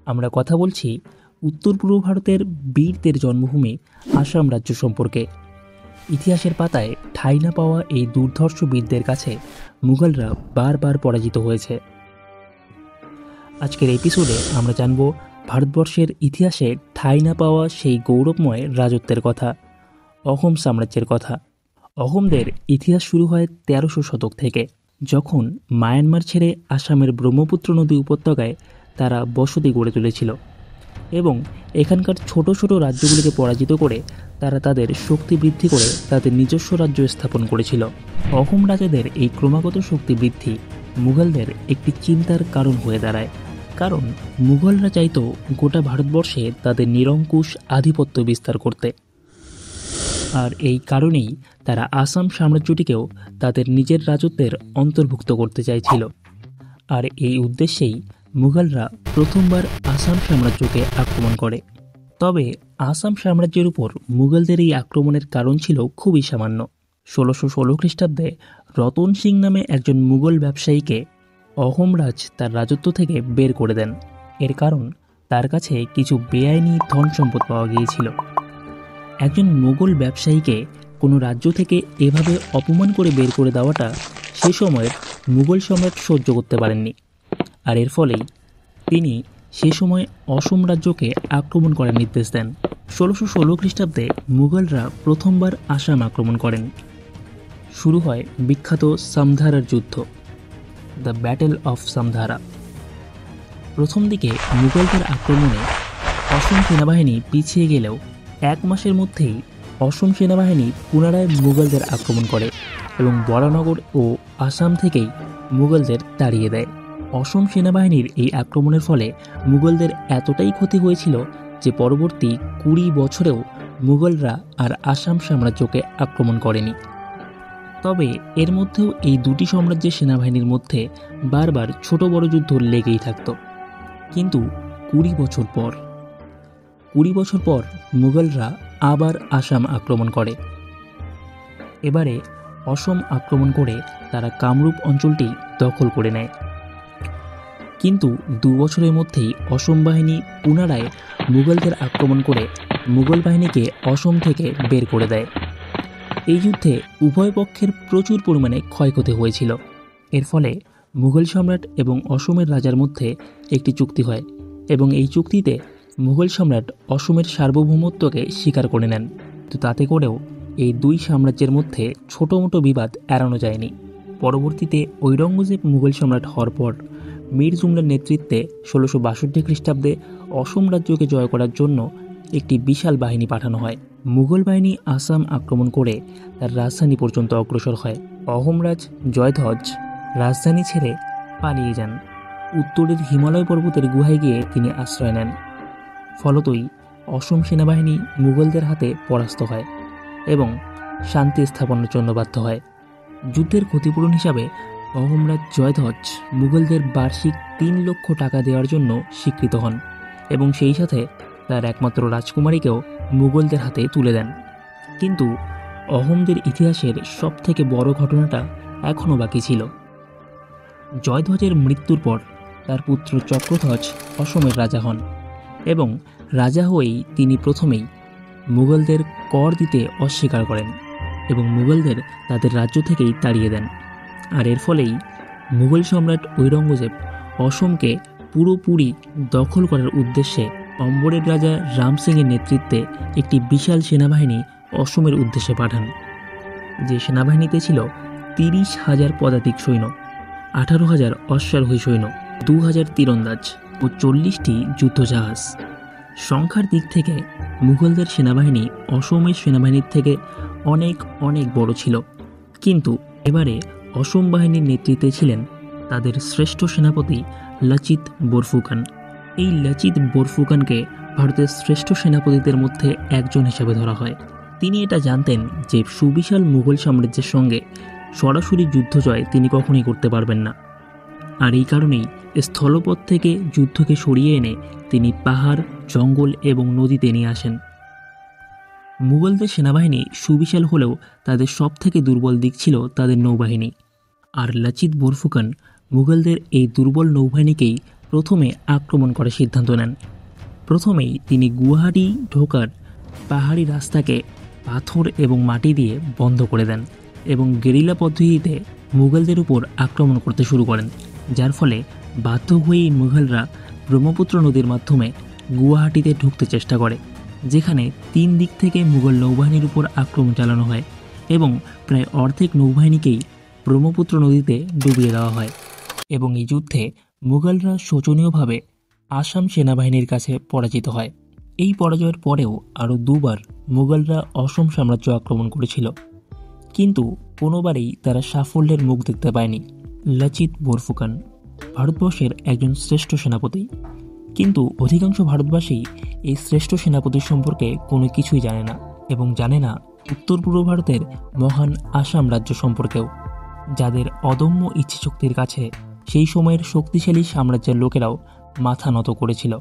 আমরা কথা বলছি উত্তর পূর্ব ভারতের বীরদের জন্মভূমি আসাম রাজ্য সম্পর্কে। ইতিহাসের পাতায় ঠাঁই না পাওয়া এই দুর্ধর্ষ বীরদের কাছে মুঘলরা বারবার পরাজিত হয়েছে। আজকের এপিসোডে আমরা জানব ভারতবর্ষের ইতিহাসে ঠাঁই না পাওয়া সেই গৌরবময় রাজত্বের কথা, অহোম সাম্রাজ্যের কথা। অহোমদের ইতিহাস শুরু হয় ১৩০০ শতক থেকে, যখন মায়ানমার ছেড়ে আসামের ব্রহ্মপুত্র নদী উপত্যকায় তারা বসতি গড়ে তুলেছিল এবং এখানকার ছোট ছোট রাজ্যগুলিকে পরাজিত করে তারা তাদের শক্তি বৃদ্ধি করে তাদের নিজস্ব রাজ্য স্থাপন করেছিল। অহোম রাজাদের এই ক্রমাগত শক্তি বৃদ্ধি মুঘলদের একটি চিন্তার কারণ হয়ে দাঁড়ায়, কারণ মুঘলরা চাইতো গোটা ভারতবর্ষে তাদের নিরঙ্কুশ আধিপত্য বিস্তার করতে। আর এই কারণেই তারা আসাম সাম্রাজ্যটিকেও তাদের নিজের রাজত্বের অন্তর্ভুক্ত করতে চাইছিল। আর এই উদ্দেশ্যেই মুঘলরা প্রথমবার আসাম সাম্রাজ্যকে আক্রমণ করে। তবে আসাম সাম্রাজ্যের উপর মুঘলদের এই আক্রমণের কারণ ছিল খুবই সামান্য। ১৬১৬ খ্রিস্টাব্দে রতন সিং নামে একজন মুঘল ব্যবসায়ীকে অহোমরাজ তার রাজত্ব থেকে বের করে দেন। এর কারণ তার কাছে কিছু বেআইনি ধন সম্পদ পাওয়া গিয়েছিল। একজন মুঘল ব্যবসায়ীকে কোনো রাজ্য থেকে এভাবে অপমান করে বের করে দেওয়াটা সে সময়ের মুঘল সম্রাট সহ্য করতে পারেননি। আর এর ফলেই তিনি সে সময় অসম রাজ্যকে আক্রমণ করার নির্দেশ দেন। ১৬১৬ খ্রিস্টাব্দে মুঘলরা প্রথমবার আসাম আক্রমণ করেন। শুরু হয় বিখ্যাত সামধারার যুদ্ধ, দ্য ব্যাটেল অফ সামধারা। প্রথম দিকে মুঘলদের আক্রমণে অসম সেনাবাহিনী পিছিয়ে গেলেও ১ মাসের মধ্যেই অসম সেনাবাহিনী পুনরায় মুঘলদের আক্রমণ করে এবং বরানগর ও আসাম থেকেই মুঘলদের তাড়িয়ে দেয়। অসম সেনাবাহিনীর এই আক্রমণের ফলে মুঘলদের এতটাই ক্ষতি হয়েছিল যে পরবর্তী ২০ বছরেও মুঘলরা আর আসাম সাম্রাজ্যকে আক্রমণ করেনি। তবে এর মধ্যেও এই দুটি সাম্রাজ্যের সেনাবাহিনীর মধ্যে বারবার ছোট বড় যুদ্ধ লেগেই থাকত। কিন্তু ২০ বছর পর মুঘলরা আবার আসাম আক্রমণ করে। এবারে অসম আক্রমণ করে তারা কামরূপ অঞ্চলটি দখল করে নেয়। কিন্তু ২ বছরের মধ্যেই অসম বাহিনী পুনরায় মুঘলদের আক্রমণ করে মুঘল বাহিনীকে অসম থেকে বের করে দেয়। এই যুদ্ধে উভয় পক্ষের প্রচুর পরিমাণে ক্ষয়ক্ষতি হয়েছিল। এর ফলে মুঘল সম্রাট এবং অসমের রাজার মধ্যে একটি চুক্তি হয় এবং এই চুক্তিতে মুঘল সম্রাট অসমের সার্বভৌমত্বকে স্বীকার করে নেন। তো তাতে করেও এই দুই সাম্রাজ্যের মধ্যে ছোটো মোটো বিবাদ এড়ানো যায়নি। পরবর্তীতে ঔরঙ্গজেব মুঘল সম্রাট হওয়ার পর মীর জুমলার নেতৃত্বে ১৬৬২ খ্রিস্টাব্দে অসম রাজ্যকে জয় করার জন্য একটি বিশাল বাহিনী পাঠানো হয়। মুঘল বাহিনী আসাম আক্রমণ করে তার রাজধানী পর্যন্ত অগ্রসর হয়। অহোমরাজ জয়ধ্বজ রাজধানী ছেড়ে পালিয়ে যান। উত্তরের হিমালয় পর্বতের গুহায় গিয়ে তিনি আশ্রয় নেন। ফলতই অসম সেনাবাহিনী মুঘলদের হাতে পরাস্ত হয় এবং শান্তি স্থাপনের জন্য বাধ্য হয়। যুদ্ধের ক্ষতিপূরণ হিসাবে অহোমরাজ জয়ধ্বজ মুঘলদের বার্ষিক ৩ লক্ষ টাকা দেওয়ার জন্য স্বীকৃত হন এবং সেই সাথে তার একমাত্র রাজকুমারীকেও মুঘলদের হাতে তুলে দেন। কিন্তু অহোমদের ইতিহাসের সবথেকে বড় ঘটনাটা এখনও বাকি ছিল। জয়ধ্বজের মৃত্যুর পর তার পুত্র চক্রধ্বজ অসমের রাজা হন এবং রাজা হয়েই তিনি প্রথমেই মুঘলদের কর দিতে অস্বীকার করেন এবং মুঘলদের তাদের রাজ্য থেকেই তাড়িয়ে দেন। আর এর ফলেই মুঘল সম্রাট ঔরঙ্গজেব অসমকে পুরোপুরি দখল করার উদ্দেশ্যে অম্বরের রাজা রাম সিংয়ের নেতৃত্বে একটি বিশাল সেনাবাহিনী অসমের উদ্দেশ্যে পাঠান, যে সেনাবাহিনীতে ছিল ৩০,০০০ পদাতিক সৈন্য, ১৮,০০০ অশ্বারোহী সৈন্য, ২,০০০ তীরন্দাজ ও ৪০টি যুদ্ধজাহাজ। সংখ্যার দিক থেকে মুঘলদের সেনাবাহিনী অসমের সেনাবাহিনীর থেকে অনেক অনেক বড় ছিল। কিন্তু এবারে অসম বাহিনীর নেতৃত্বে ছিলেন তাদের শ্রেষ্ঠ সেনাপতি লাচিত বোরফুকান। এই লাচিত বোরফুকানকে ভারতের শ্রেষ্ঠ সেনাপতিদের মধ্যে একজন হিসাবে ধরা হয়। তিনি এটা জানতেন যে সুবিশাল মুঘল সাম্রাজ্যের সঙ্গে সরাসরি যুদ্ধ জয় তিনি কখনোই করতে পারবেন না। আর এই কারণেই স্থলপথ থেকে যুদ্ধকে সরিয়ে এনে তিনি পাহাড়, জঙ্গল এবং নদীতে নিয়ে আসেন। মুঘলদের সেনাবাহিনী সুবিশাল হলেও তাদের সবথেকে দুর্বল দিক ছিল তাদের নৌবাহিনী। আর লাচিত বোরফুকান মুঘলদের এই দুর্বল নৌবাহিনীকেই প্রথমে আক্রমণ করার সিদ্ধান্ত নেন। প্রথমেই তিনি গুয়াহাটি ঢোকার পাহাড়ি রাস্তাকে পাথর এবং মাটি দিয়ে বন্ধ করে দেন এবং গেরিলা পদ্ধতিতে মুঘলদের উপর আক্রমণ করতে শুরু করেন, যার ফলে বাধ্য হয়েই মুঘলরা ব্রহ্মপুত্র নদীর মাধ্যমে গুয়াহাটিতে ঢুকতে চেষ্টা করে, যেখানে 3 দিক থেকে মুঘল নৌবাহিনীর উপর আক্রমণ চালানো হয় এবং প্রায় অর্ধেক নৌবাহিনীকেই ব্রহ্মপুত্র নদীতে ডুবিয়ে দেওয়া হয়। এবং এই যুদ্ধে মুঘলরা শোচনীয়ভাবে আসাম সেনাবাহিনীর কাছে পরাজিত হয়। এই পরাজয়ের পরেও আরও 2বার মুঘলরা অসম সাম্রাজ্য আক্রমণ করেছিল, কিন্তু কোনোবারেই তারা সাফল্যের মুখ দেখতে পায়নি। লাচিত বোরফুকান ভারতবর্ষের একজন শ্রেষ্ঠ সেনাপতি, কিন্তু অধিকাংশ ভারতবাসী এই শ্রেষ্ঠ সেনাপতির সম্পর্কে কোনো কিছুই জানে না এবং জানে না উত্তর পূর্ব ভারতের মহান আসাম রাজ্য সম্পর্কেও, যাদের অদম্য ইচ্ছাশক্তির কাছে সেই সময়ের শক্তিশালী সাম্রাজ্যের লোকেরাও মাথা নত করেছিল।